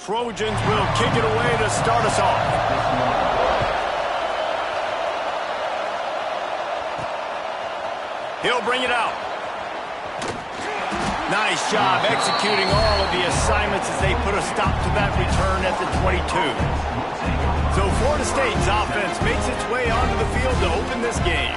Trojans will kick it away to start us off. He'll bring it out. Nice job executing all of the assignments as they put a stop to that return at the 22. So Florida State's offense makes its way onto the field to open this game.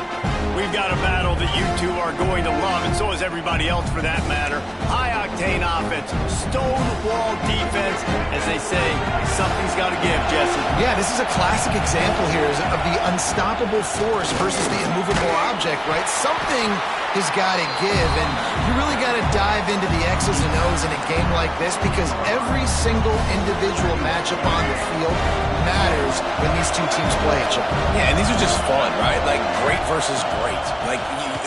We've got a battle that you two are going to love, and so is everybody else for that matter. High-octane offense, stone-wall defense. As they say, something's got to give, Jesse. Yeah, this is a classic example here of the unstoppable force versus the immovable object, right? Something has got to give, and you really got to dive into the X's and O's in a game like this because every single individual matchup on the field matters when these two teams play each other. Yeah, and these are just fun, right? Like great versus great. Like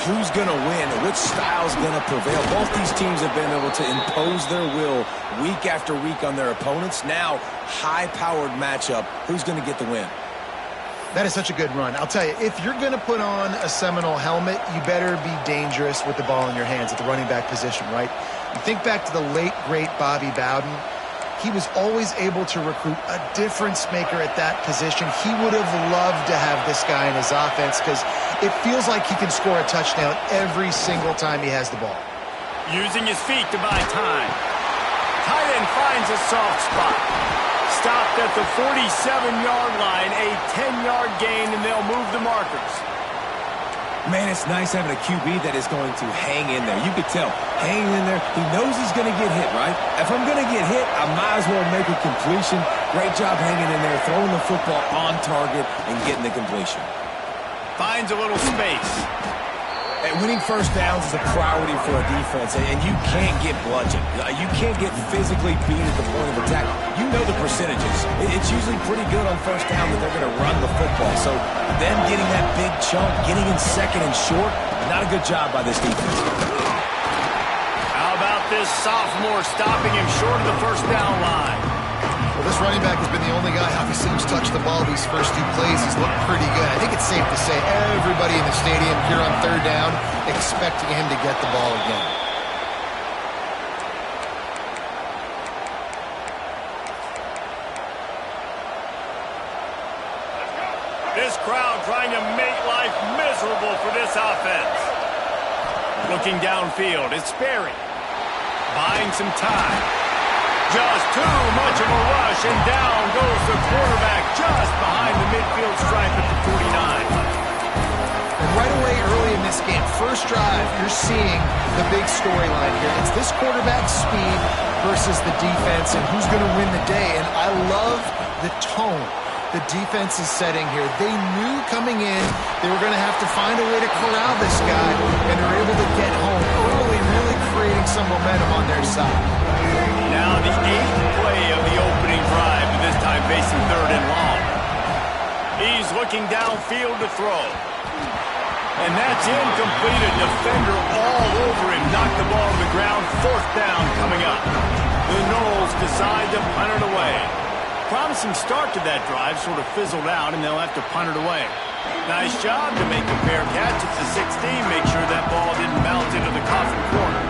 who's going to win? Which style's going to prevail? Both these teams have been able to impose their will week after week on their opponents. Now, high-powered matchup. Who's going to get the win? That is such a good run. I'll tell you, if you're going to put on a Seminole helmet, you better be dangerous with the ball in your hands at the running back position, right? You think back to the late, great Bobby Bowden. He was always able to recruit a difference maker at that position. He would have loved to have this guy in his offense because it feels like he can score a touchdown every single time he has the ball. Using his feet to buy time. Tight end finds a soft spot. Stopped at the 47-yard line, a 10-yard gain, and they'll move the markers. Man, it's nice having a QB that is going to hang in there. You could tell, hanging in there, he knows he's going to get hit, right? If I'm going to get hit, I might as well make a completion. Great job hanging in there, throwing the football on target and getting the completion. Finds a little space. And winning first downs is a priority for a defense, and you can't get bludgeoned. You can't get physically beat at the point of attack. You know the percentages. It's usually pretty good on first down that they're going to run the football. So them getting that big chunk, getting in second and short, not a good job by this defense. How about this sophomore stopping him short of the first down line? Well, this running back has been the only guy, obviously, who's touched the ball these first two plays. He's looked pretty good. I think it's safe to say everybody in the stadium here on third down expecting him to get the ball again. This crowd trying to make life miserable for this offense. Looking downfield, it's Sperry. Buying some time. Just too much of a rush, and down goes the quarterback just behind the midfield stripe at the 49. And right away, early in this game, first drive, you're seeing the big storyline here. It's this quarterback's speed versus the defense and who's going to win the day. And I love the tone the defense is setting here. They knew coming in they were going to have to find a way to corral this guy, and they're able to get home early, really creating some momentum on their side. Now the 8th play of the opening drive, and this time facing third and long. He's looking downfield to throw. And that's incomplete. A defender all over him. Knocked the ball to the ground. Fourth down coming up. The Noles decide to punt it away. Promising start to that drive, sort of fizzled out, and they'll have to punt it away. Nice job to make a fair catch. It's a 16. Make sure that ball didn't bounce into the coffin corner.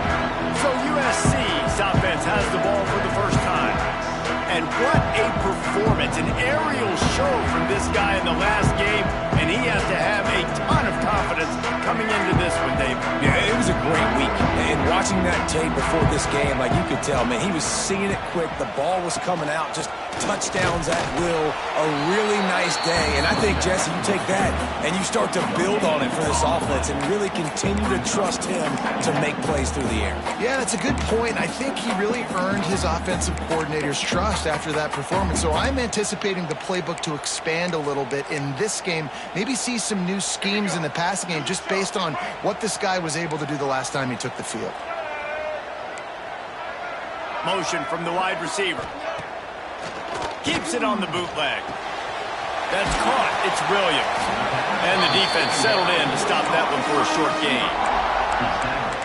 So USC's offense has the ball for the first time. And what a performance, an aerial show from this guy in the last game, and he has to have a ton of confidence coming into this one, Dave. Yeah, it was a great week. And watching that tape before this game, like you could tell, man, he was seeing it quick. The ball was coming out, just touchdowns at will. A really nice day. And I think, Jesse, you take that and you start to build on it for this offense and really continue to trust him to make plays through the air. Yeah, that's a good point. I think he really earned his offensive coordinator's trust after that performance. So I'm anticipating the playbook to expand a little bit in this game. Maybe see some new schemes in the passing game just based on what this guy was able to do the last time he took the field. Motion from the wide receiver. Keeps it on the bootleg. That's caught. It's Williams. And the defense settled in to stop that one for a short gain.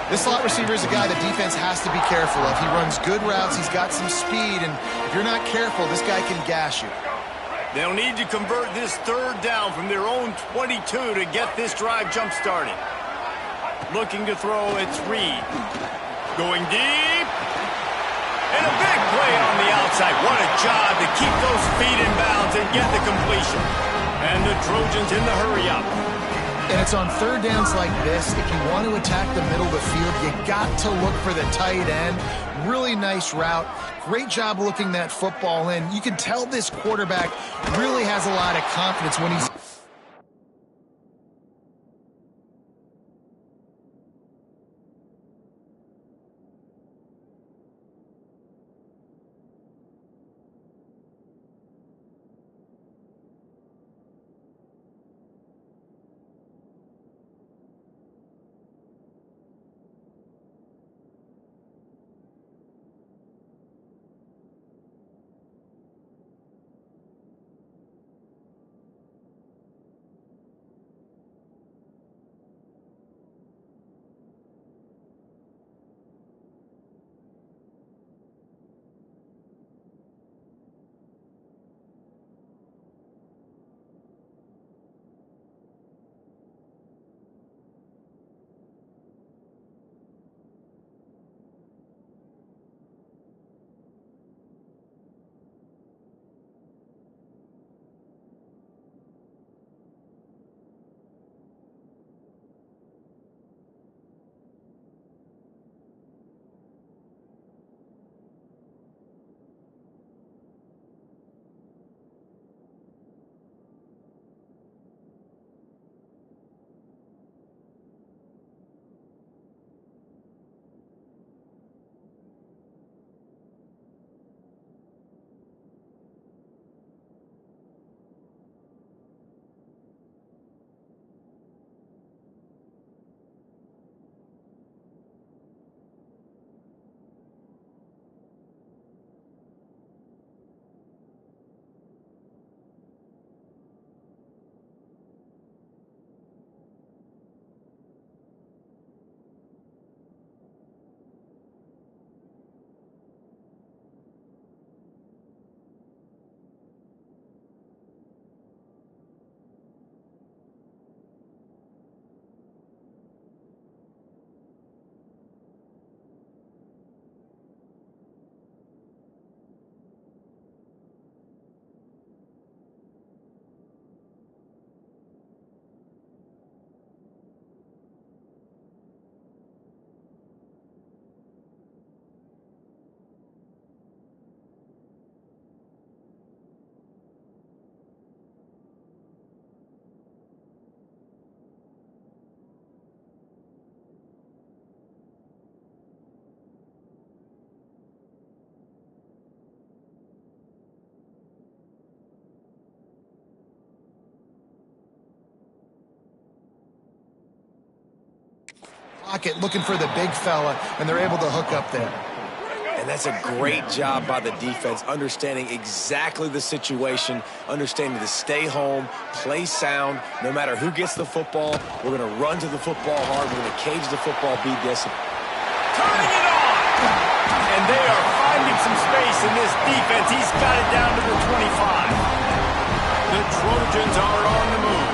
This slot receiver is a guy the defense has to be careful of. He runs good routes. He's got some speed. And if you're not careful, this guy can gash you. They'll need to convert this third down from their own 22 to get this drive jump-started. Looking to throw, it's Reed. Going deep. And a big play on the outside. outside. What a job to keep those feet in bounds and get the completion. And the Trojans in the hurry up. And it's on third downs like this. If you want to attack the middle of the field, you got to look for the tight end. Really nice route. Great job looking that football in. You can tell this quarterback really has a lot of confidence when he's... pocket looking for the big fella, and they're able to hook up there. And that's a great job by the defense, understanding exactly the situation, understanding to stay home, play sound. No matter who gets the football, we're going to run to the football hard. We're going to cage the football, be disciplined. Turning it on! And they are finding some space in this defense. He's got it down to the 25. The Trojans are on the move.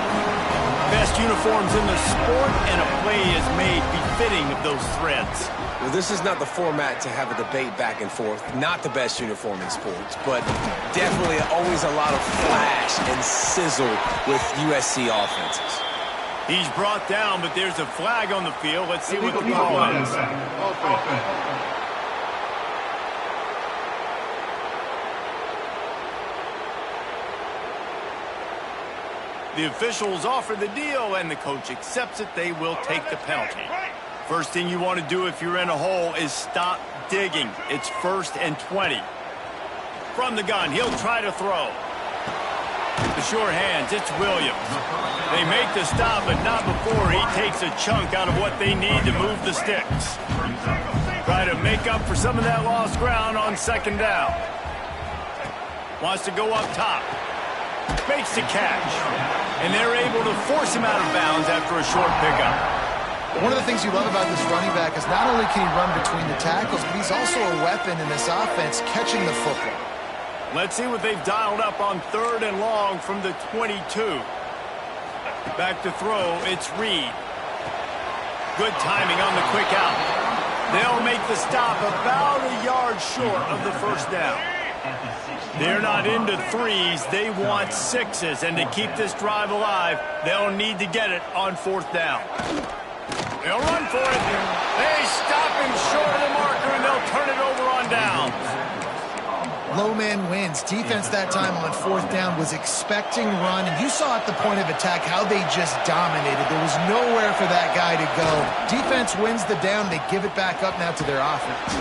Best uniforms in the sport, and a play is made befitting of those threads. Well, this is not the format to have a debate back and forth. Not the best uniform in sports, but definitely always a lot of flash and sizzle with USC offenses. He's brought down, but there's a flag on the field. Let's see what the call is. The officials offer the deal, and the coach accepts it. They will take the penalty. First thing you want to do if you're in a hole is stop digging. It's 1st and 20. From the gun, he'll try to throw. The sure hands, it's Williams. They make the stop, but not before he takes a chunk out of what they need to move the sticks. Try to make up for some of that lost ground on 2nd down. Wants to go up top. Makes the catch. And they're able to force him out of bounds after a short pickup. One of the things you love about this running back is not only can he run between the tackles, but he's also a weapon in this offense catching the football. Let's see what they've dialed up on 3rd and long from the 22. Back to throw, it's Reed. Good timing on the quick out. They'll make the stop about a yard short of the 1st down. They're not into threes. They want sixes. And to keep this drive alive, they'll need to get it on 4th down. They'll run for it. They stop him short of the marker, and they'll turn it over on down. Low man wins. Defense that time on 4th down was expecting run, and you saw at the point of attack how they just dominated. There was nowhere for that guy to go. Defense wins the down. They give it back up now to their offense.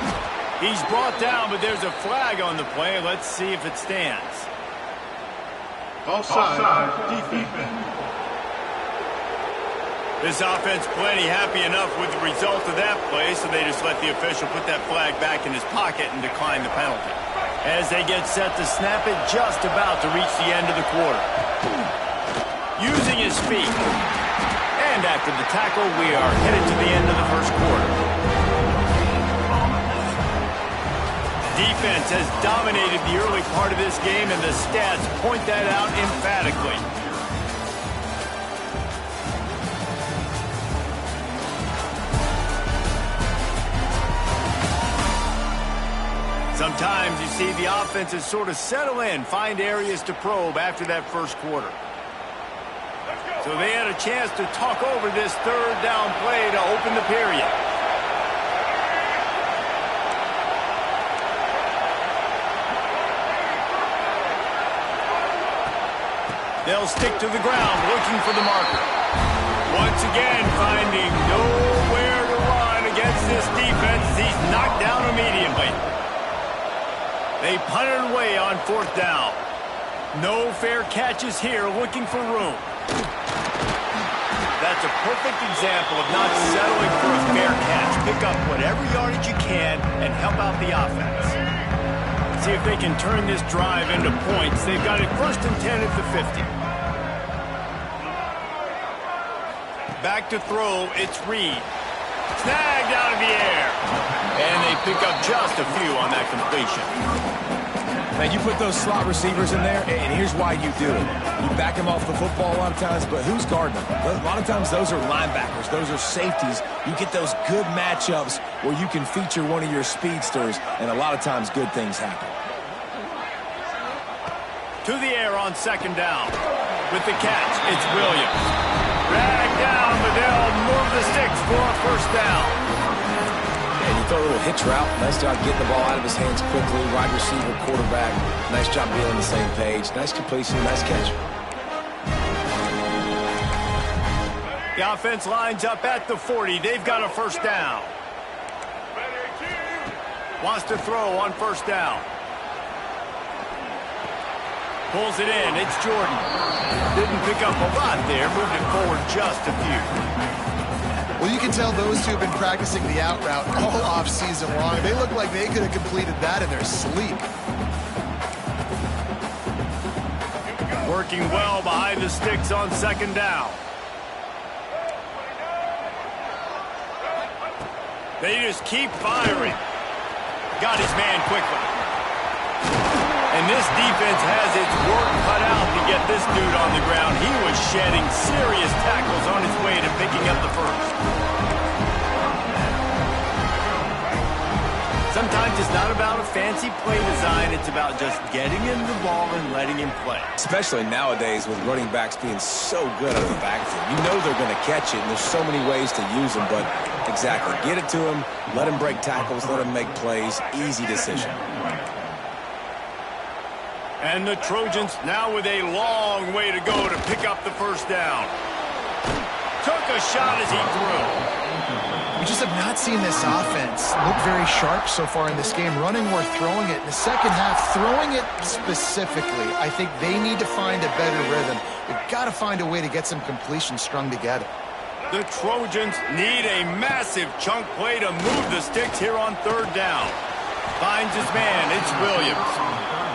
He's brought down, but there's a flag on the play. Let's see if it stands. Offside, defense. This offense plenty happy enough with the result of that play, so they just let the official put that flag back in his pocket and decline the penalty. As they get set to snap it, just about to reach the end of the quarter. Using his feet. And after the tackle, we are headed to the end of the first quarter. Defense has dominated the early part of this game, and the stats point that out emphatically. Sometimes you see the offenses sort of settle in, find areas to probe after that first quarter. So they had a chance to talk over this 3rd down play to open the period. They'll stick to the ground, looking for the marker. Once again, finding nowhere to run against this defense. He's knocked down immediately. They punt it away on 4th down. No fair catches here, looking for room. That's a perfect example of not settling for a fair catch. Pick up whatever yardage you can and help out the offense. See if they can turn this drive into points. They've got it 1st and 10 at the 50. Back to throw, it's Reed. Snagged out of the air. And they pick up just a few on that completion. Now, you put those slot receivers in there, and here's why you do it. You back them off the football a lot of times, but who's guarding them? A lot of times those are linebackers. Those are safeties. You get those good matchups where you can feature one of your speedsters, and a lot of times good things happen. To the air on 2nd down. With the catch, it's Williams. Dragged down, but they'll move the sticks for a 1st down. And you throw a little hitch route. Nice job getting the ball out of his hands quickly. Wide receiver, quarterback. Nice job being on the same page. Nice completion, nice catch. The offense lines up at the 40. They've got a 1st down. Wants to throw on 1st down. Pulls it in. It's Jordan. Didn't pick up a lot there. Moved it forward just a few. Well, you can tell those two have been practicing the out route all off-season long. They look like they could have completed that in their sleep. Working well behind the sticks on 2nd down. They just keep firing. Got his man quickly. And this defense has its work cut out to get this dude on the ground. He was shedding serious tackles on his way to picking up the 1st. Sometimes it's not about a fancy play design. It's about just getting him the ball and letting him play. Especially nowadays with running backs being so good out of the backfield. You know they're going to catch it, and there's so many ways to use them. But exactly, get it to him, let him break tackles, let him make plays. Easy decision. And the Trojans now with a long way to go to pick up the 1st down. Took a shot as he threw. We just have not seen this offense look very sharp so far in this game, running or throwing it. In the second half, throwing it specifically, I think they need to find a better rhythm. They've got to find a way to get some completions strung together. The Trojans need a massive chunk play to move the sticks here on 3rd down. Finds his man, it's Williams.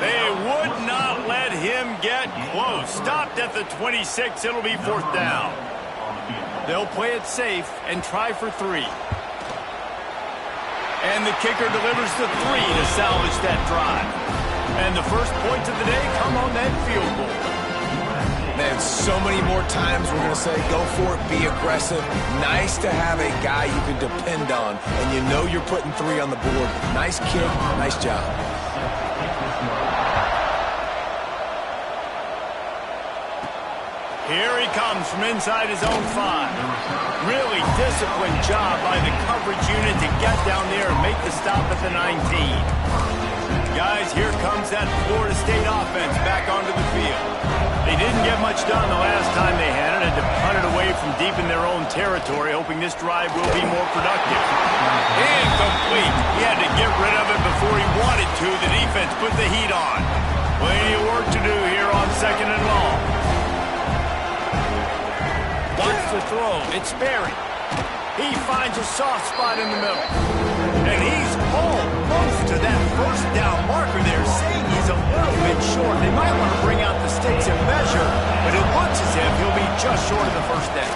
They would not let him get close. Stopped at the 26, it'll be 4th down. They'll play it safe and try for 3. And the kicker delivers the 3 to salvage that drive. And the first points of the day come on that field goal. Man, so many more times we're going to say, go for it, be aggressive. Nice to have a guy you can depend on, and you know you're putting 3 on the board. Nice kick, nice job. Here he comes from inside his own 5. Really disciplined job by the coverage unit to get down there and make the stop at the 19. Guys, here comes that Florida State offense back onto the field. They didn't get much done the last time they had it, had to punt it away from deep in their own territory, hoping this drive will be more productive. Incomplete. He had to get rid of it before he wanted to. The defense put the heat on. Plenty of work to do here on 2nd and long. Wants to throw. It's Sperry. He finds a soft spot in the middle. And he's almost to that first down marker there, saying he's a little bit short. They might want to bring out the sticks and measure, but it looks as if he'll be just short of the first down.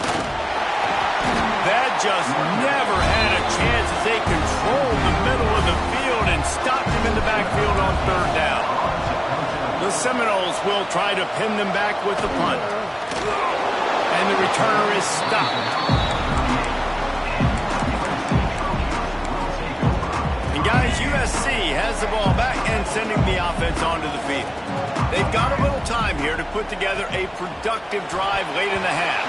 That just never had a chance as they controlled the middle of the field and stopped him in the backfield on 3rd down. The Seminoles will try to pin them back with the punt. And the returner is stopped. And guys, USC has the ball back and sending the offense onto the field. They've got a little time here to put together a productive drive late in the half.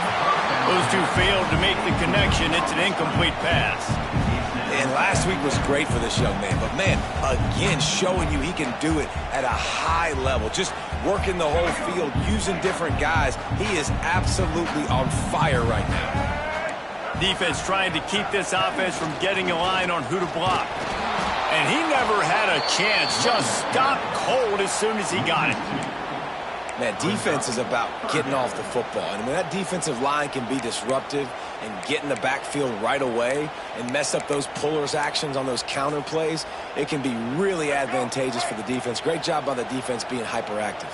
Those two failed to make the connection. It's an incomplete pass. And last week was great for this young man. But, man, again, showing you he can do it at a high level. Just working the whole field, using different guys. He is absolutely on fire right now. Defense trying to keep this offense from getting a line on who to block. And he never had a chance. Just stopped cold as soon as he got it. Man, defense is about getting off the football. And when that defensive line can be disruptive and get in the backfield right away and mess up those pullers actions on those counter plays, it can be really advantageous for the defense. Great job by the defense being hyperactive.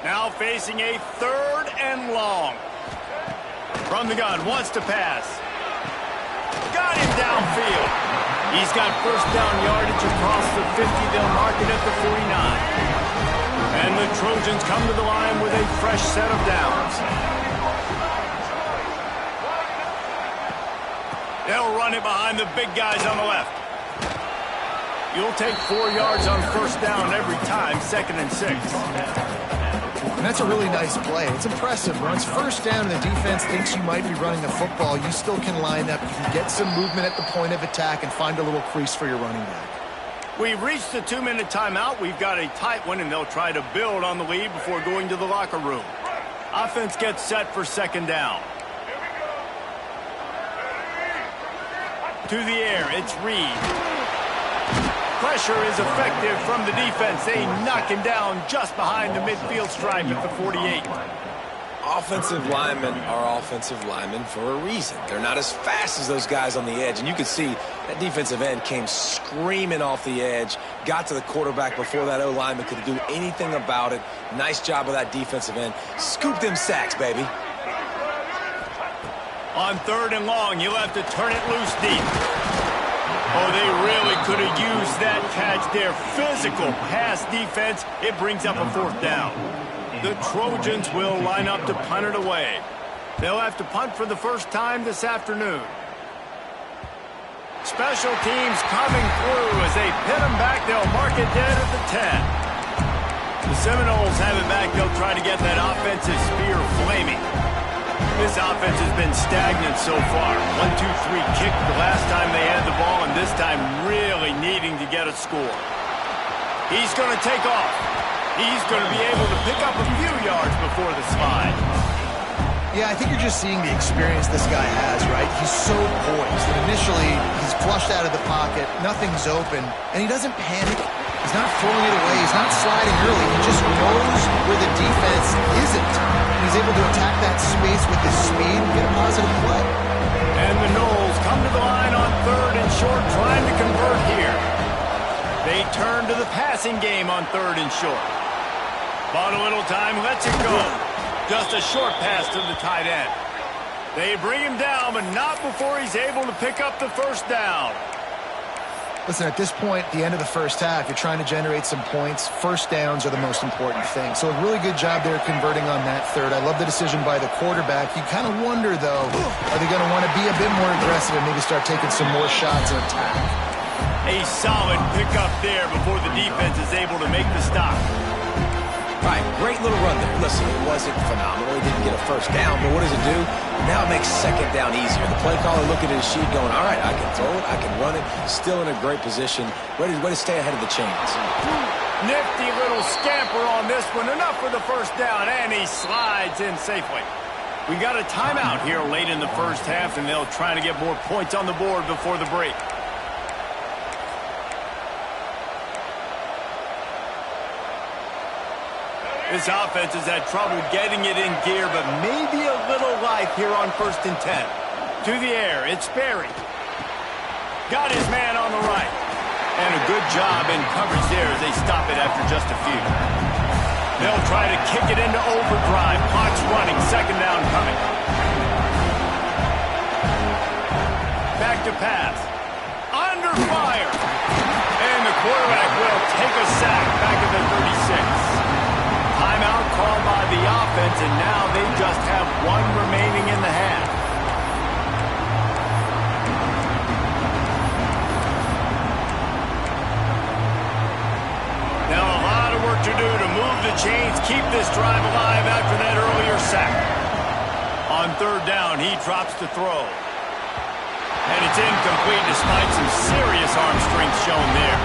Now facing a 3rd and long. From the gun, wants to pass. Got him downfield. He's got first down yardage across the 50. They'll mark it at the 49. And the Trojans come to the line with a fresh set of downs. They'll run it behind the big guys on the left. You'll take 4 yards on first down every time, 2nd and 6. And that's a really nice play. It's impressive. Once first down and the defense thinks you might be running the football, you still can line up. You can get some movement at the point of attack and find a little crease for your running back. We've reached the 2-minute timeout. We've got a tight one, and they'll try to build on the lead before going to the locker room. Offense gets set for 2nd down. To the air, it's Reed. Pressure is effective from the defense. They knock him down just behind the midfield stripe at the 48. Offensive linemen are offensive linemen for a reason. They're not as fast as those guys on the edge. And you can see that defensive end came screaming off the edge, got to the quarterback before that O-lineman could do anything about it. Nice job of that defensive end. Scoop them sacks, baby. On 3rd and long, you'll have to turn it loose deep. Oh, they really could have used that catch there. Physical pass defense. It brings up a 4th down. The Trojans will line up to punt it away. They'll have to punt for the first time this afternoon. Special teams coming through as they pin them back. They'll mark it dead at the 10. The Seminoles have it back. They'll try to get that offensive spear flaming. This offense has been stagnant so far. 1-2-3 kick the last time they had the ball, and this time really needing to get a score. He's going to take off. He's going to be able to pick up a few yards before the slide. Yeah, I think you're just seeing the experience this guy has, right? He's so poised. And initially, he's flushed out of the pocket. Nothing's open. And he doesn't panic. He's not throwing it away. He's not sliding early. He just knows where the defense isn't. And he's able to attack that space with his speed and get a positive play. And the Noles come to the line on 3rd and short, trying to convert here. They turn to the passing game on 3rd and short. Bought a little time, lets it go. Just a short pass to the tight end. They bring him down, but not before he's able to pick up the first down. Listen, at this point, the end of the first half, you're trying to generate some points. First downs are the most important thing. So a really good job there converting on that 3rd. I love the decision by the quarterback. You kind of wonder, though, are they going to want to be a bit more aggressive and maybe start taking some more shots and attack? A solid pickup there before the defense is able to make the stop. All right, great little run there. Listen, it wasn't phenomenal. He didn't get a first down, but what does it do? Now it makes second down easier. The play caller looking at his sheet going, all right, I can throw it, I can run it. Still in a great position. Ready to stay ahead of the chains. Nifty little scamper on this one. Enough for the first down, and he slides in safely. We got a timeout here late in the first half, and they'll try to get more points on the board before the break. This offense has had trouble getting it in gear, but maybe a little life here on 1st and 10. To the air, it's Berry. Got his man on the right. And a good job in coverage there as they stop it after just a few. They'll try to kick it into overdrive. Clock's running, second down coming. Back to pass. Under fire. And the quarterback will take a sack back at the 36. Timeout called by the offense, and now they just have one remaining in the half. Now a lot of work to do to move the chains, keep this drive alive after that earlier sack. On 3rd down, he drops to throw. And it's incomplete despite some serious arm strength shown there.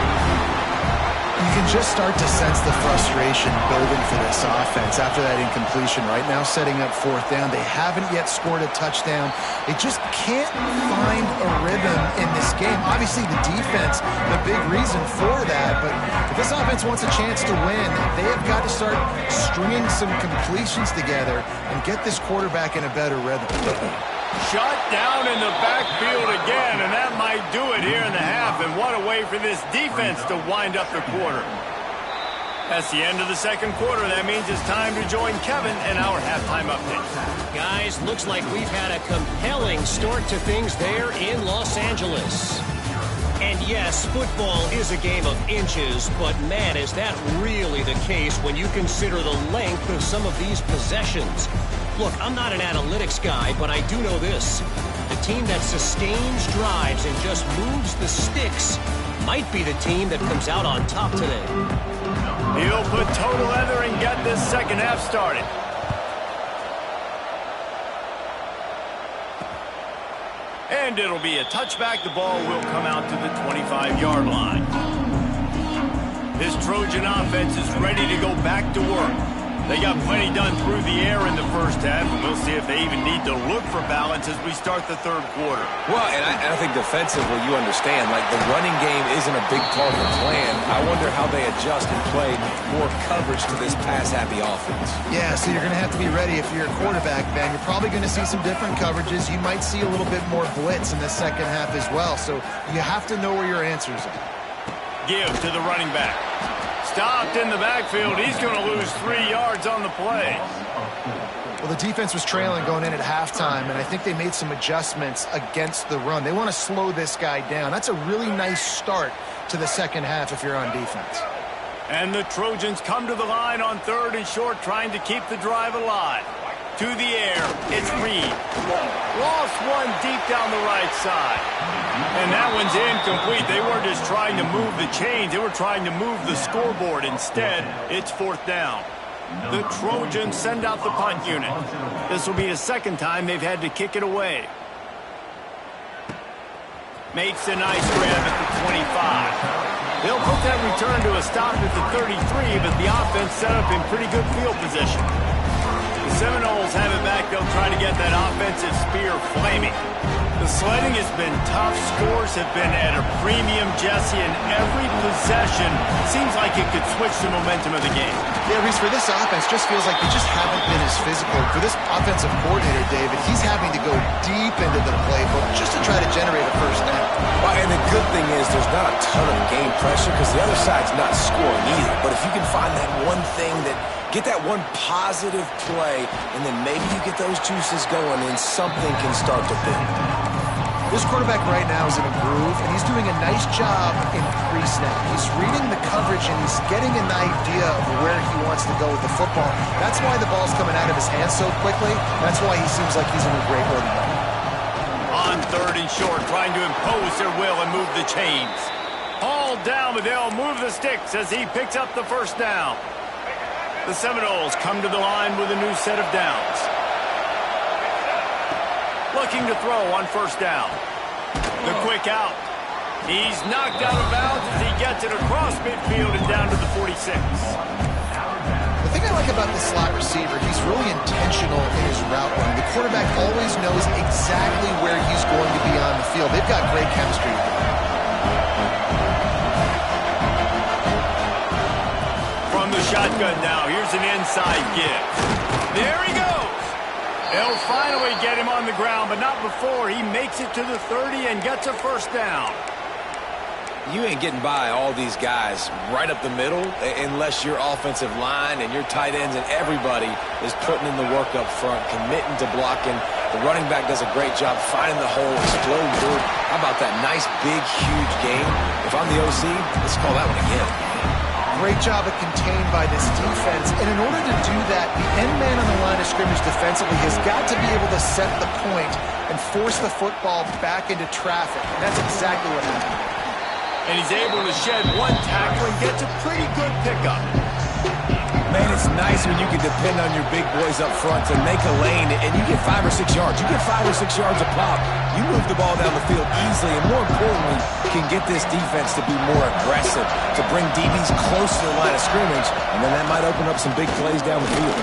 You can just start to sense the frustration building for this offense after that incompletion. Right now, setting up 4th down. They haven't yet scored a touchdown. They just can't find a rhythm in this game. Obviously, the defense, the big reason for that. But if this offense wants a chance to win, they have got to start stringing some completions together and get this quarterback in a better rhythm. Shut down in the backfield again, and that might do it here in the half. And what a way for this defense to wind up the quarter. That's the end of the second quarter. That means it's time to join Kevin in our halftime update. Guys, looks like we've had a compelling start to things there in Los Angeles. And yes, football is a game of inches, but man, is that really the case when you consider the length of some of these possessions. Look, I'm not an analytics guy, but I do know this. The team that sustains drives and just moves the sticks might be the team that comes out on top today. He'll put toe to leather and get this second half started. And it'll be a touchback. The ball will come out to the 25-yard line. This Trojan offense is ready to go back to work. They got plenty done through the air in the first half, and we'll see if they even need to look for balance as we start the third quarter. Well, and I think defensively, you understand, like the running game isn't a big part of the plan. I wonder how they adjust and play more coverage to this pass-happy offense. Yeah, so you're going to have to be ready if you're a quarterback, Ben. You're probably going to see some different coverages. You might see a little bit more blitz in the second half as well, so you have to know where your answers are. Give to the running back. Stopped in the backfield. He's going to lose 3 yards on the play. Well, the defense was trailing going in at halftime, and I think they made some adjustments against the run. They want to slow this guy down. That's a really nice start to the second half if you're on defense. And the Trojans come to the line on 3rd and short, trying to keep the drive alive. To the air, it's Reed. Lost one deep down the right side. And that one's incomplete. They weren't just trying to move the chains. They were trying to move the scoreboard. Instead, it's 4th down. The Trojans send out the punt unit. This will be the second time they've had to kick it away. Makes a nice grab at the 25. They'll put that return to a stop at the 33, but the offense set up in pretty good field position. The Seminoles have it back. They'll try to get that offensive spear flaming. The sledding has been tough. Scores have been at a premium, Jesse, and every possession seems like it could switch the momentum of the game. Yeah, Reese, for this offense, just feels like they just haven't been as physical. For this offensive coordinator, David, he's having to go deep into the playbook just to try to generate a first down. Well, and the good thing is there's not a ton of game pressure because the other side's not scoring either. But if you can find that one thing that get that one positive play, and then maybe you get those juices going, and something can start to build. This quarterback right now is in a groove, and he's doing a nice job in pre-snap. He's reading the coverage, and he's getting an idea of where he wants to go with the football. That's why the ball's coming out of his hands so quickly. That's why he seems like he's in a great rhythm. On 3rd and short, trying to impose their will and move the chains. Hauled down, but they'll move the sticks as he picks up the first down. The Seminoles come to the line with a new set of downs. Looking to throw on first down. The quick out. He's knocked out of bounds as he gets it across midfield and down to the 46. The thing I like about the slot receiver, he's really intentional in his route running. The quarterback always knows exactly where he's going to be on the field. They've got great chemistry together. From the shotgun now, here's an inside give. There he goes. They'll finally get him on the ground, but not before he makes it to the 30 and gets a first down. You ain't getting by all these guys right up the middle unless your offensive line and your tight ends and everybody is putting in the work up front, committing to blocking. The running back does a great job finding the hole, exploding through. How about that nice, big, huge game? If I'm the OC, let's call that one again. Great job of contained by this defense. And in order to do that, the end man on the line of scrimmage defensively has got to be able to set the point and force the football back into traffic. And that's exactly what happened. And he's able to shed one tackle and gets a pretty good pickup. Man, it's nice when you can depend on your big boys up front to make a lane, and you get 5 or 6 yards. You get 5 or 6 yards a pop. You move the ball down the field easily, and more importantly, can get this defense to be more aggressive, to bring DBs close to the line of scrimmage, and then that might open up some big plays down the field.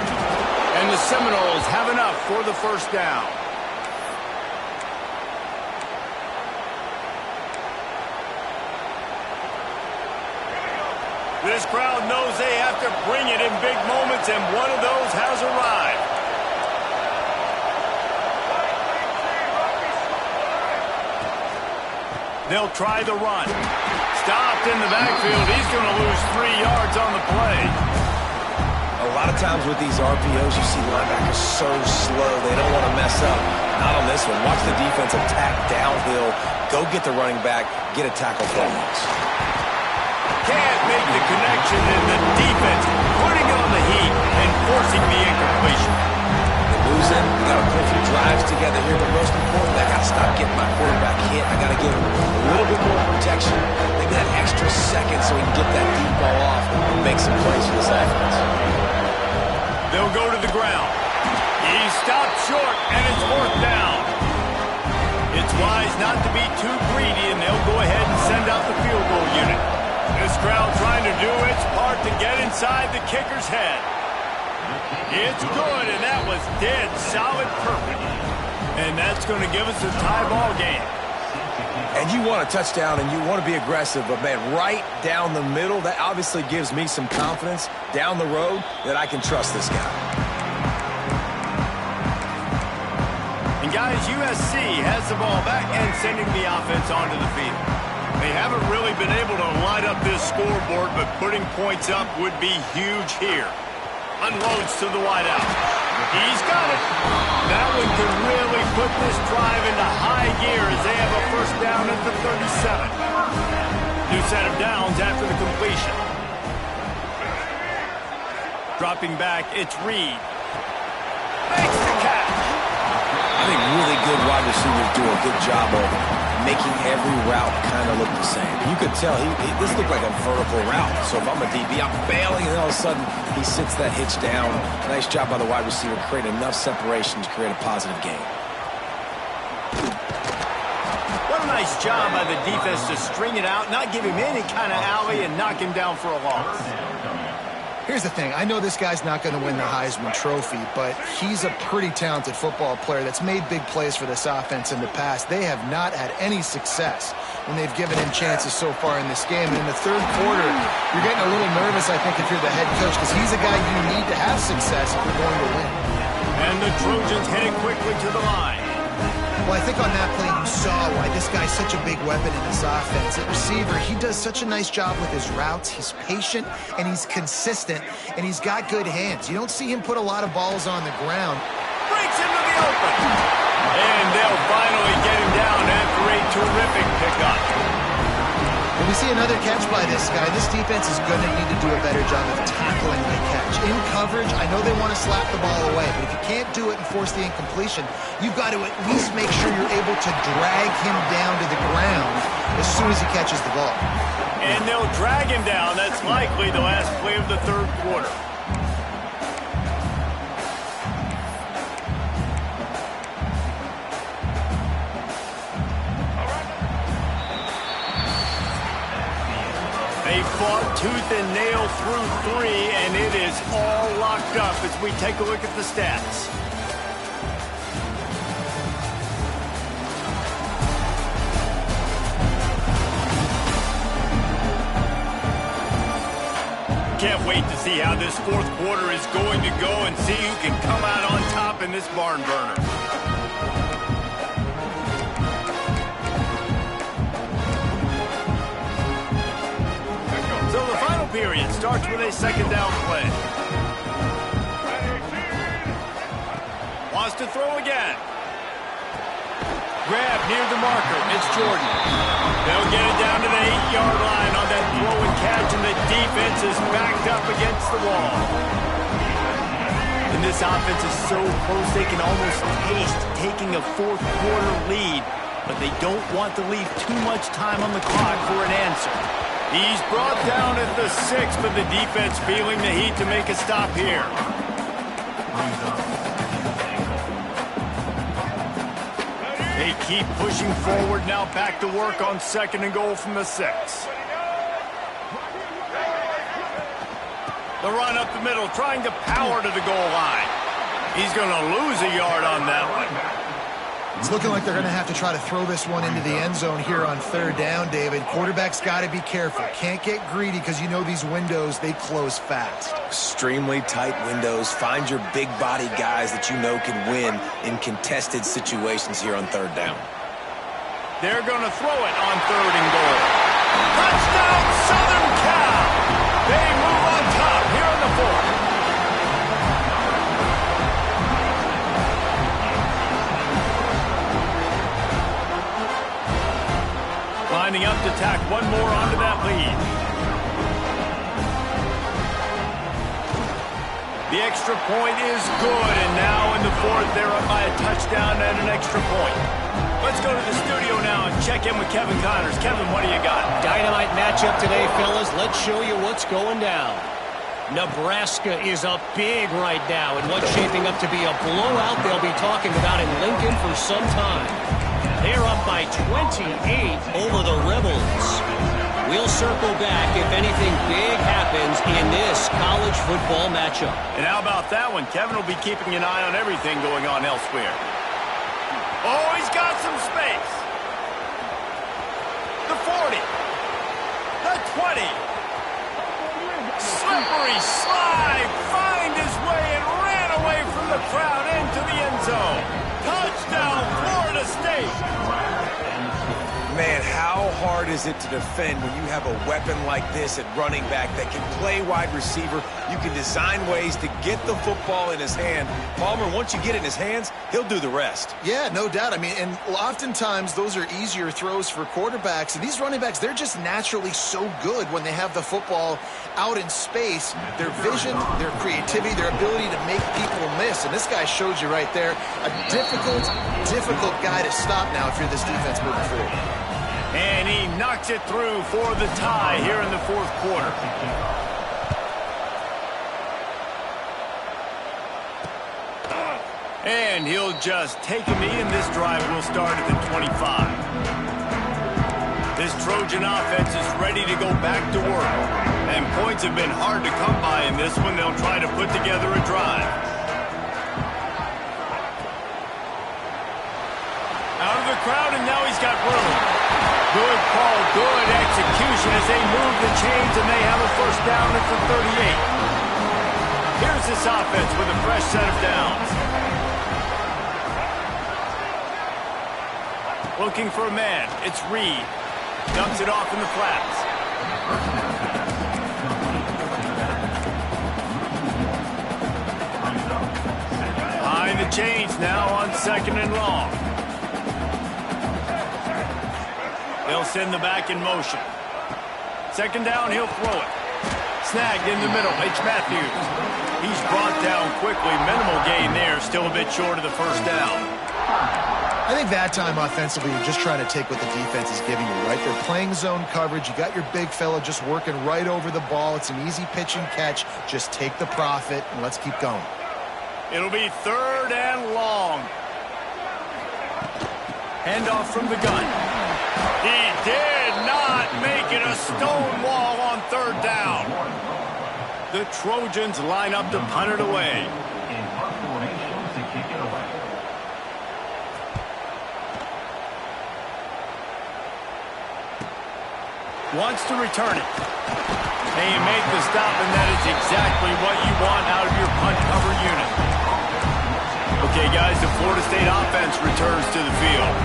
And the Seminoles have enough for the first down. This crowd knows they have to bring it in big moments, and one of those has arrived. They'll try the run. Stopped in the backfield. He's going to lose 3 yards on the play. A lot of times with these RPOs, you see linebackers so slow. They don't want to mess up. Not on this one. Watch the defense attack downhill. Go get the running back. Get a tackle for him. Can't make the connection, and the defense putting on the heat and forcing the incompletion. They're losing. We got to put a few drives together here, but most importantly, I got to stop getting my quarterback hit. I got to give him a little bit more protection, maybe that extra second so he can get that deep ball off and make some plays for this offense. They'll go to the ground. He stopped short, and it's fourth down. It's wise not to be too greedy, and they'll go ahead and send out the field goal unit. This crowd trying to do its part to get inside the kicker's head. It's good, and that was dead solid perfect. And that's going to give us a tie ball game. And you want a touchdown, and you want to be aggressive, but, man, right down the middle, that obviously gives me some confidence down the road that I can trust this guy. And, guys, USC has the ball back and sending the offense onto the field. They haven't really been able to light up this scoreboard, but putting points up would be huge here. Unloads to the wideout. He's got it. That one could really put this drive into high gear as they have a first down at the 37. New set of downs after the completion. Dropping back, it's Reed. Makes the catch. I think really good wide receivers do a good job of making every route kind of look the same. You could tell this looked like a vertical route. So if I'm a DB, I'm bailing, and all of a sudden he sits that hitch down. Nice job by the wide receiver, create enough separation to create a positive game. What a nice job by the defense to string it out, not give him any kind of alley, and knock him down for a loss. Here's the thing. I know this guy's not going to win the Heisman Trophy, but he's a pretty talented football player that's made big plays for this offense in the past. They have not had any success when they've given him chances so far in this game. And in the third quarter, you're getting a little nervous, I think, if you're the head coach, because he's a guy you need to have success if you're going to win. And the Trojans heading quickly to the line. Well, I think on that play you saw why this guy's such a big weapon in this offense. At receiver, he does such a nice job with his routes. He's patient, and he's consistent, and he's got good hands. You don't see him put a lot of balls on the ground. Breaks into the open. And they'll finally get him down after a terrific pickup. When we see another catch by this guy, this defense is going to need to do a better job of tackling the catch. In coverage, I know they want to slap the ball away, but if you can't do it and force the incompletion, you've got to at least make sure you're able to drag him down to the ground as soon as he catches the ball. And they'll drag him down. That's likely the last play of the third quarter. fought tooth and nail through 3, and it is all locked up as we take a look at the stats. Can't wait to see how this fourth quarter is going to go and see who can come out on top in this barn burner. So the final period starts with a second down play. Wants to throw again. Grab near the marker. It's Jordan. They'll get it down to the 8-yard line on that throw and catch, and the defense is backed up against the wall. And this offense is so close they can almost taste taking a fourth quarter lead, but they don't want to leave too much time on the clock for an answer. He's brought down at the 6, but the defense feeling the heat to make a stop here. They keep pushing forward, now back to work on second and goal from the 6. The run up the middle, trying to power to the goal line. He's going to lose a yard on that one. It's looking like they're going to have to try to throw this one into the end zone here on third down, David. Quarterback's got to be careful. Can't get greedy because you know these windows, they close fast. Extremely tight windows. Find your big body guys that you know can win in contested situations here on third down. They're going to throw it on third and goal. Touchdown, Southern Cal! They move on top here in the fourth. Lining up to tack one more onto that lead. The extra point is good, and now in the fourth, they're up by a touchdown and an extra point. Let's go to the studio now and check in with Kevin Connors. Kevin, what do you got? Dynamite matchup today, fellas. Let's show you what's going down. Nebraska is up big right now in what's shaping up to be a blowout they'll be talking about in Lincoln for some time. They're up by 28 over the Rebels. We'll circle back if anything big happens in this college football matchup. And how about that one? Kevin will be keeping an eye on everything going on elsewhere. Oh, he's got some space. The 40. The 20. Slippery slide. Find his way and ran away from the crowd into the end zone. Touchdown, Florida State. Man, how hard is it to defend when you have a weapon like this at running back that can play wide receiver? You can design ways to get the football in his hand. Palmer, once you get it in his hands, he'll do the rest. Yeah, no doubt. I mean, and oftentimes those are easier throws for quarterbacks. And these running backs, they're just naturally so good when they have the football out in space. Their vision, their creativity, their ability to make people miss. And this guy showed you right there, a difficult guy to stop now if you're this defense moving forward. And he knocks it through for the tie here in the fourth quarter. And he'll just take a knee, and this drive will start at the 25. This Trojan offense is ready to go back to work. And points have been hard to come by in this one. They'll try to put together a drive. Out of the crowd, and now he's got room. Good call, good execution as they move the chains, and they have a first down at the 38. Here's this offense with a fresh set of downs. Looking for a man. It's Reed. Dumps it off in the flats. Behind the chains now on second and long. They'll send the back in motion. Second down, he'll throw it. Snagged in the middle, H. Matthews. He's brought down quickly. Minimal gain there, still a bit short of the first down. I think that time offensively, you're just trying to take what the defense is giving you, right? They're playing zone coverage. You got your big fella just working right over the ball. It's an easy pitch and catch. Just take the profit, and let's keep going. It'll be third and long. Handoff from the gun. He did not Make it a stone wall on third down. The Trojans line up to punt it away. In punt formation to kick it away. Wants to return it. They make the stop, and that is exactly what you want out of your punt cover unit. Okay, guys, the Florida State offense returns to the field.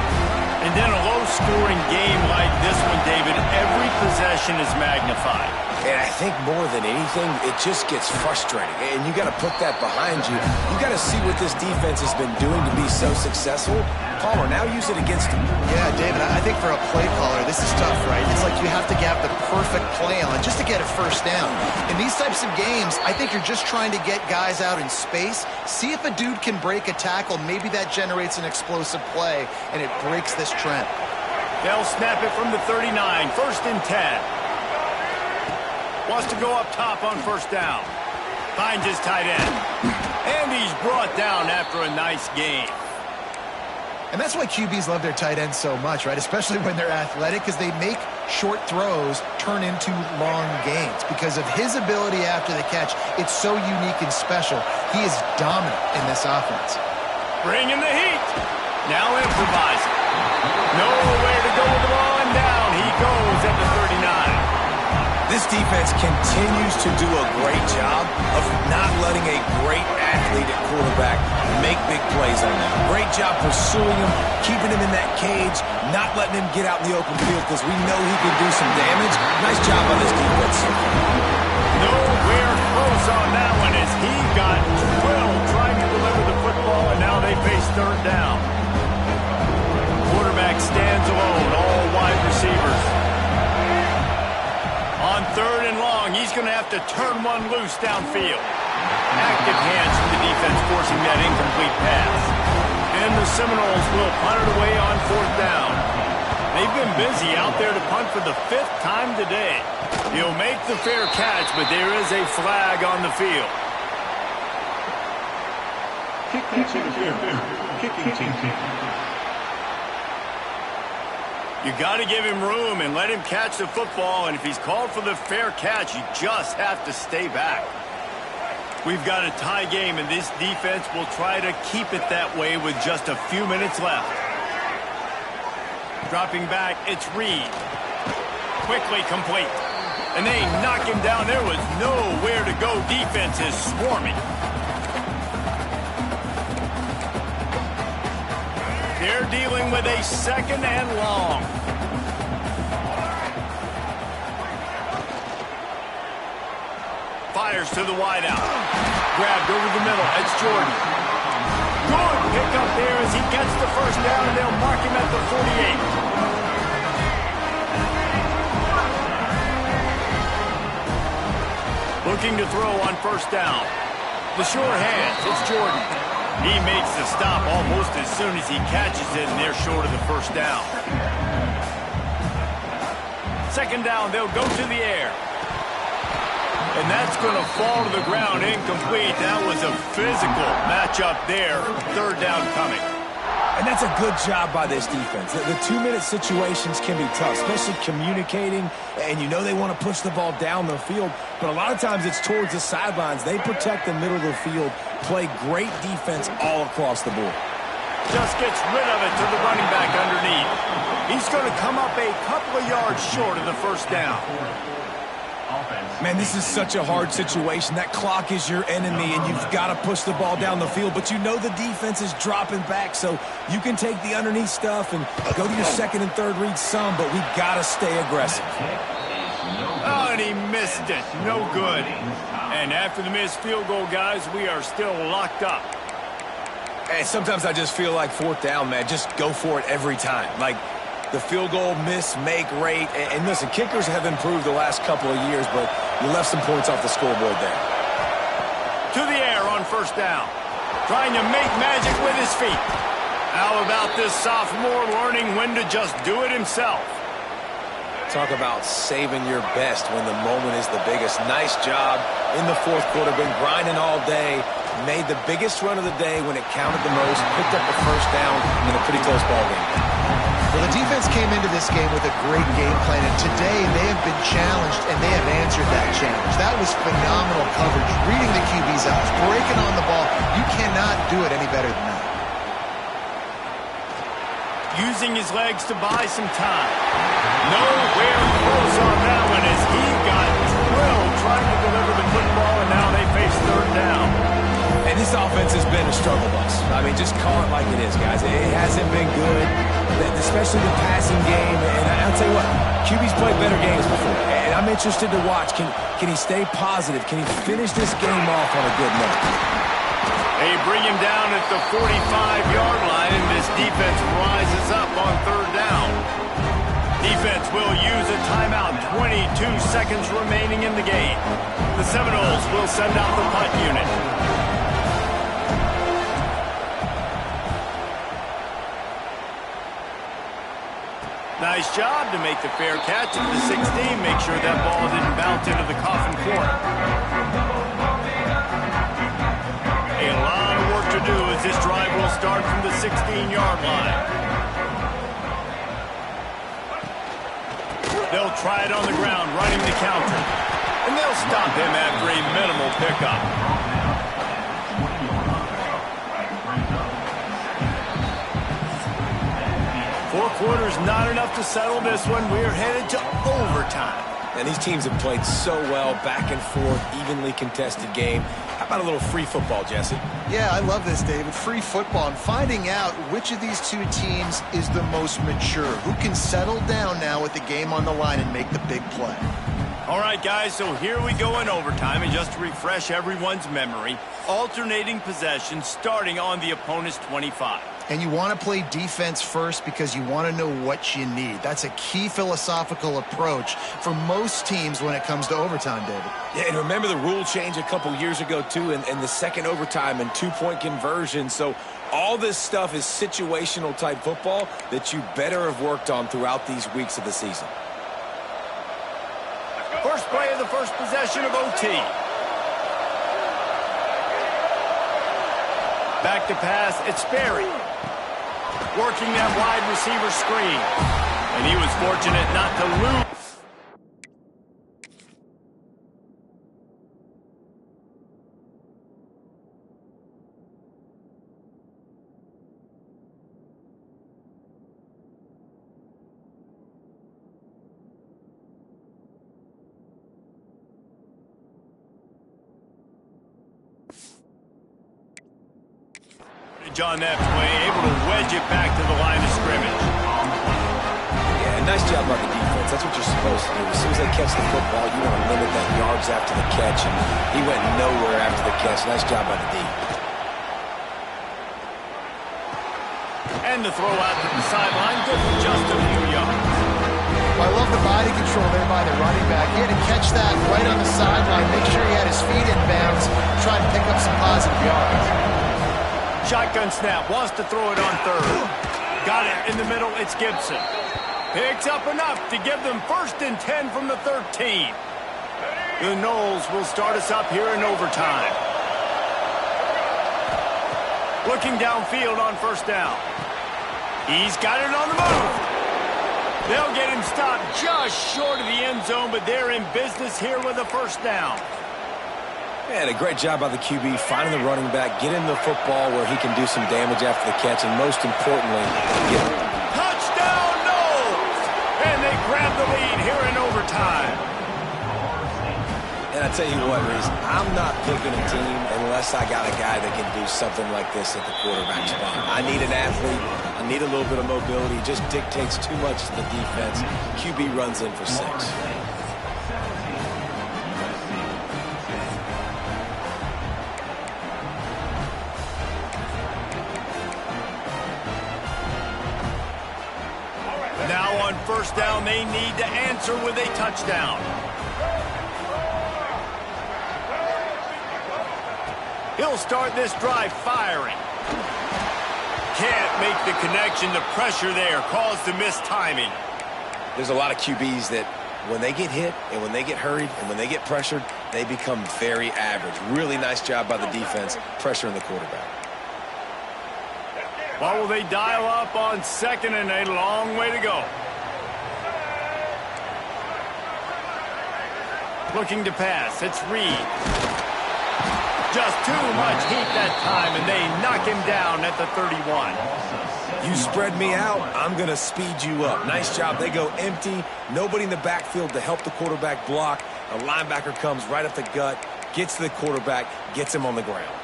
And then a low-scoring game like this one, David, every possession is magnified. And I think more than anything, it just gets frustrating. And you got to put that behind you. You got to see what this defense has been doing to be so successful. Palmer, now use it against him. Yeah, David, I think for a play caller, this is tough, right? It's like you have to have the perfect play on just to get a first down. In these types of games, I think you're just trying to get guys out in space, see if a dude can break a tackle. Maybe that generates an explosive play, and it breaks this trend. They'll snap it from the 39, 1st and 10. Wants to go up top on first down. Finds his tight end. And he's brought down after a nice gain. And that's why QBs love their tight ends so much, right? Especially when they're athletic, because they make short throws turn into long gains. Because of his ability after the catch, it's so unique and special. He is dominant in this offense. Bringing the heat. Now improvising. Nowhere to go with the ball, and down he goes at the 39. This defense continues to do a great job of not letting a great athlete at quarterback make big plays on them. Great job pursuing him, keeping him in that cage, not letting him get out in the open field because we know he can do some damage. Nice job on this defense. Nowhere close on that one as he got drilled trying to deliver the football, and now they face third down. Quarterback stands alone, all wide receivers. On third and long, he's going to have to turn one loose downfield. Active hands from the defense forcing that incomplete pass. And the Seminoles will punt it away on fourth down. They've been busy out there to punt for the 5th time today. He'll make the fair catch, but there is a flag on the field. Kicking interference. Kicking team. You got to give him room and let him catch the football, and if he's called for the fair catch, you just have to stay back. We've got a tie game, and this defense will try to keep it that way with just a few minutes left. Dropping back, it's Reed. Quickly complete. And they knock him down. There was nowhere to go. Defense is swarming. They're dealing with a 2nd and long. Fires to the wideout. Grabbed over the middle. It's Jordan. Good pick up there as he gets the first down, and they'll mark him at the 48. Looking to throw on first down. The sure hands. It's Jordan. He makes the stop almost as soon as he catches it, and they're short of the first down. 2nd down, they'll go to the air. And that's going to fall to the ground, incomplete. That was a physical matchup there. 3rd down coming. And that's a good job by this defense. The 2-minute situations can be tough, especially communicating, and you know they want to push the ball down the field, but a lot of times it's towards the sidelines. They protect the middle of the field, play great defense all across the board. Just gets rid of it to the running back underneath. He's going to come up a couple of yards short of the first down. Man, this is such a hard situation. That clock is your enemy, and you've got to push the ball down the field. But you know the defense is dropping back, so you can take the underneath stuff and go to your 2nd and 3rd read some, but we've got to stay aggressive. Oh, and he missed it. No good. And after the missed field goal, guys, we are still locked up. And sometimes I just feel like 4th down, man. Just go for it every time. Like, the field goal miss, make rate. And listen, kickers have improved the last couple of years, but you left some points off the scoreboard there. To the air on first down. Trying to make magic with his feet. How about this sophomore learning when to just do it himself? Talk about saving your best when the moment is the biggest. Nice job in the 4th quarter. Been grinding all day. Made the biggest run of the day when it counted the most. Picked up the first down in a pretty close ball game. Well, the defense came into this game with a great game plan, and today they have been challenged, and they have answered that challenge. That was phenomenal coverage, reading the QB's eyes, breaking on the ball. You cannot do it any better than that. Using his legs to buy some time. Nowhere close on that one as he got drilled trying to deliver the football, and now they face third down. And this offense has been a struggle bus. I mean, just call it like it is, guys. It hasn't been good, especially the passing game. And I'll tell you what, QB's played better games before. And I'm interested to watch. Can he stay positive? Can he finish this game off on a good note? They bring him down at the 45-yard line, and this defense rises up on third down. Defense will use a timeout. 22 seconds remaining in the game. The Seminoles will send out the punt unit. Nice job to make the fair catch at the 16. Make sure that ball didn't bounce into the coffin corner. A lot of work to do as this drive will start from the 16-yard line. They'll try it on the ground, running the counter. And they'll stop him after a minimal pickup. 4 quarters not enough to settle this one. We're headed to overtime. And these teams have played so well, back and forth, evenly contested game. How about a little free football, Jesse? Yeah, I love this, David. Free football. And finding out which of these two teams is the most mature. Who can settle down now with the game on the line and make the big play. All right, guys, so here we go in overtime. And just to refresh everyone's memory, alternating possession starting on the opponent's 25. And you want to play defense first because you want to know what you need. That's a key philosophical approach for most teams when it comes to overtime, David. Yeah, and remember the rule change a couple years ago, too, and the second overtime and 2-point conversion. So all this stuff is situational type football that you better have worked on throughout these weeks of the season. First play of the first possession of OT. Back to pass, it's Sperry. Working that wide receiver screen. And he was fortunate not to lose. On that play, able to wedge it back to the line of scrimmage. Yeah, nice job by the defense. That's what you're supposed to do. As soon as they catch the football, you want to limit that yards after the catch, and he went nowhere after the catch. Nice job by the D. And the throw out to the sideline, good for just a few yards. Well, I love the body control there by the running back. He had to catch that right on the sideline, make sure he had his feet in bounds, try to pick up some positive yards. Shotgun snap, wants to throw it on third. Got it in the middle, it's Gibson. Picks up enough to give them 1st and 10 from the 13. The Noles will start us up here in overtime. Looking downfield on first down. He's got it on the move. They'll get him stopped just short of the end zone, but they're in business here with a first down. And a great job by the QB finding the running back, get him the football where he can do some damage after the catch, and most importantly, get him. Touchdown, Noles! And they grab the lead here in overtime. And I tell you what, Reese, I'm not picking a team unless I got a guy that can do something like this at the quarterback spot. I need an athlete. I need a little bit of mobility. It just dictates too much to the defense. QB runs in for 6. Now on first down, they need to answer with a touchdown. He'll start this drive firing. Can't make the connection. The pressure there caused the missed timing. There's a lot of QBs that when they get hit and when they get hurried and when they get pressured, they become very average. Really nice job by the defense pressuring the quarterback. What will they dial up on second and a long way to go? Looking to pass. It's Reed. Just too much heat that time, and they knock him down at the 31. You spread me out, I'm going to speed you up. Nice job. They go empty. Nobody in the backfield to help the quarterback block. A linebacker comes right up the gut, gets to the quarterback, gets him on the ground.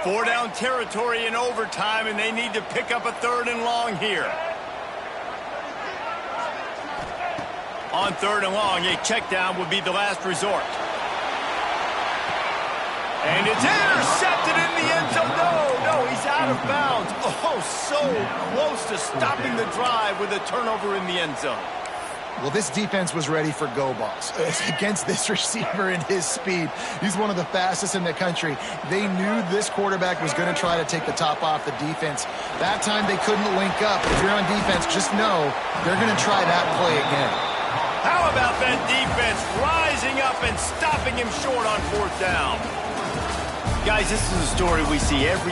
4 down territory in overtime, and they need to pick up a 3rd and long here. On 3rd and long, a check down would be the last resort. And it's intercepted in the end zone. No, he's out of bounds. Oh, so close to stopping the drive with a turnover in the end zone. Well, this defense was ready for go balls against this receiver and his speed. He's one of the fastest in the country. They knew this quarterback was going to try to take the top off the defense. That time they couldn't link up. If you're on defense, just know they're going to try that play again. How about that defense rising up and stopping him short on 4th down? Guys, this is a story we see every